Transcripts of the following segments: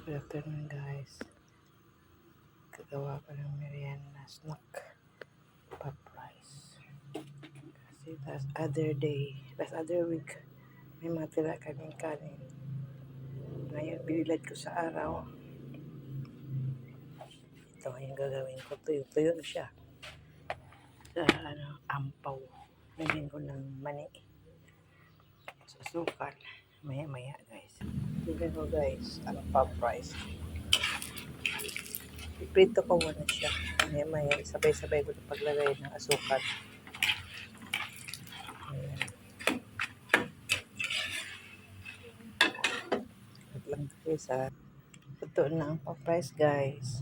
Good afternoon, guys. Gagawa ko ng merienda snack. Pop rice. Kasi last other week, may matira kaming kanin. Ngayon, binilad ko sa araw. Ito yung gagawin ko. Tuyo na siya. Sa ampaw. Lagyan ko ng mani. Susukan. Maya-maya, guys. Tignan ko, guys. Ang pop rice. Iprito ko muna siya. Maya-maya, sabay-sabay ko na paglagay ng asukal. Ayan. At lang guys, ito na ang pop rice, guys.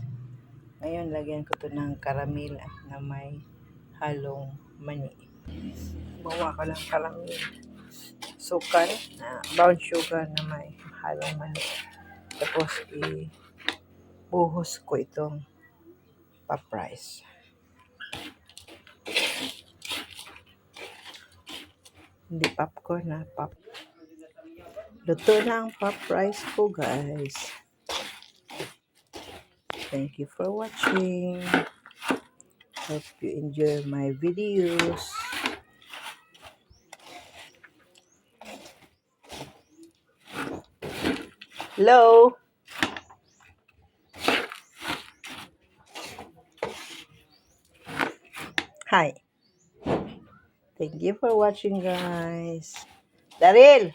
Ngayon, lagyan ko to ng caramel na may halong mani. Bawa ko lang caramel. Sukal, brown sugar na may halong mani. Tapos, buhos ko itong pop rice. Hindi popcorn na pop. Luto na ang pop rice ko, guys. Thank you for watching. Hope you enjoy my videos. Hello. Hi. Thank you for watching, guys. Daryl.